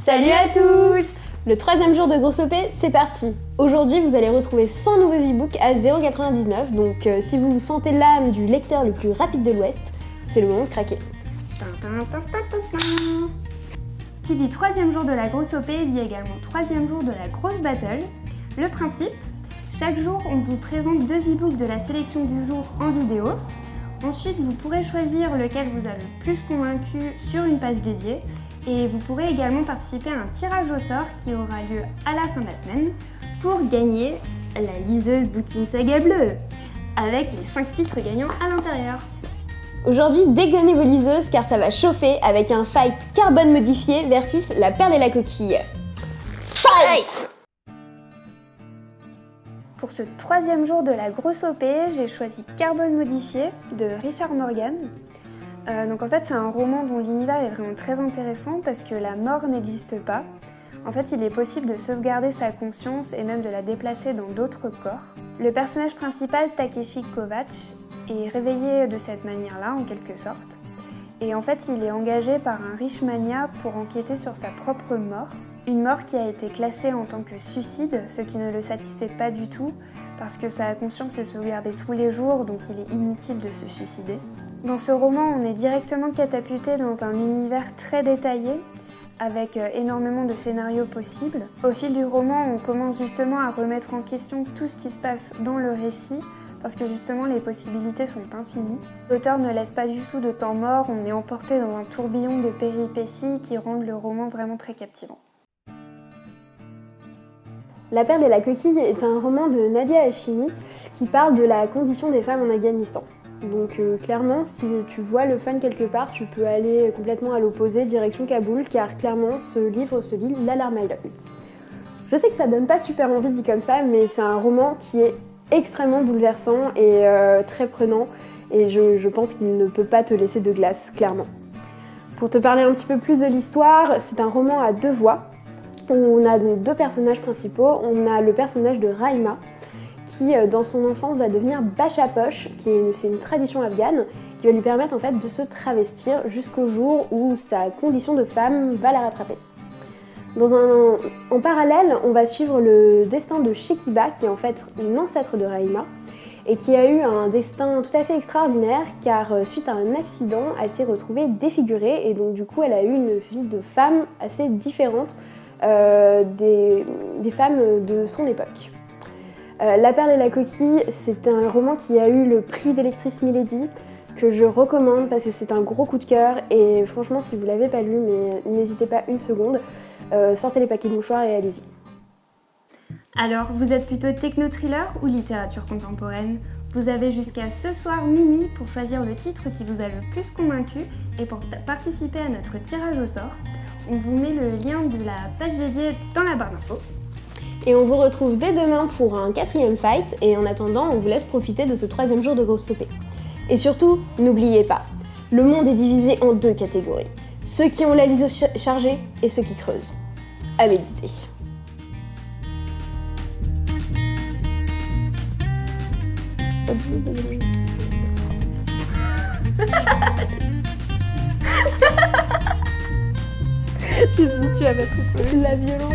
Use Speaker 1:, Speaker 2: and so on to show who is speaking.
Speaker 1: Salut à tous! Le 3e jour de Grosse OP, c'est parti! Aujourd'hui, vous allez retrouver 100 nouveaux e-books à 0,99, donc si vous vous sentez l'âme du lecteur le plus rapide de l'Ouest, c'est le moment de craquer.
Speaker 2: Qui dit 3e jour de la Grosse OP dit également 3e jour de la Grosse Battle. Le principe, chaque jour on vous présente 2 e-books de la sélection du jour en vidéo. Ensuite, vous pourrez choisir lequel vous a le plus convaincu sur une page dédiée. Et vous pourrez également participer à un tirage au sort qui aura lieu à la fin de la semaine pour gagner la liseuse Boutine Saga Bleue avec les 5 titres gagnants à l'intérieur.
Speaker 1: Aujourd'hui, dégainez vos liseuses car ça va chauffer avec un fight carbone modifié versus la perle et la coquille. Fight!
Speaker 2: Pour ce 3e jour de la Grosse OP, j'ai choisi Carbone modifié de Richard Morgan. Donc en fait c'est un roman dont l'univers est vraiment très intéressant parce que la mort n'existe pas. En fait il est possible de sauvegarder sa conscience et même de la déplacer dans d'autres corps. Le personnage principal, Takeshi Kovacs, est réveillé de cette manière-là en quelque sorte. Et en fait il est engagé par un riche magnat pour enquêter sur sa propre mort. Une mort qui a été classée en tant que suicide, ce qui ne le satisfait pas du tout parce que sa conscience est sauvegardée tous les jours donc il est inutile de se suicider. Dans ce roman, on est directement catapulté dans un univers très détaillé, avec énormément de scénarios possibles. Au fil du roman, on commence justement à remettre en question tout ce qui se passe dans le récit, parce que justement les possibilités sont infinies. L'auteur ne laisse pas du tout de temps mort, on est emporté dans un tourbillon de péripéties qui rendent le roman vraiment très captivant.
Speaker 1: La perle et la coquille est un roman de Nadia Hachimi qui parle de la condition des femmes en Afghanistan. Donc clairement, si tu vois le fun quelque part, tu peux aller complètement à l'opposé, direction Kaboul, car clairement, ce livre se lit l'alarme à l'œil. Je sais que ça donne pas super envie dit comme ça, mais c'est un roman qui est extrêmement bouleversant et très prenant, et je pense qu'il ne peut pas te laisser de glace, clairement. Pour te parler un petit peu plus de l'histoire, c'est un roman à 2 voix. On a donc 2 personnages principaux. On a le personnage de Raïma, qui dans son enfance va devenir bachapoche, c'est une tradition afghane, qui va lui permettre en fait de se travestir jusqu'au jour où sa condition de femme va la rattraper. En parallèle, on va suivre le destin de Shekiba, qui est en fait une ancêtre de Raïma, et qui a eu un destin tout à fait extraordinaire, car suite à un accident, elle s'est retrouvée défigurée, et donc du coup elle a eu une vie de femme assez différente des femmes de son époque. La perle et la coquille, c'est un roman qui a eu le prix d'Electrice Milady, que je recommande parce que c'est un gros coup de cœur et franchement si vous l'avez pas lu, mais n'hésitez pas une seconde, sortez les paquets de mouchoirs et allez-y.
Speaker 2: Alors, vous êtes plutôt techno-thriller ou littérature contemporaine? Vous avez jusqu'à ce soir minuit pour choisir le titre qui vous a le plus convaincu et pour participer à notre tirage au sort. On vous met le lien de la page dédiée dans la barre d'infos.
Speaker 1: Et on vous retrouve dès demain pour un 4e fight, et en attendant, on vous laisse profiter de ce 3e jour de Grosse OP. Et surtout, n'oubliez pas, le monde est divisé en 2 catégories. Ceux qui ont la liseuse chargée et ceux qui creusent. À méditer. Je suis sûre que tu vas mettre la violence.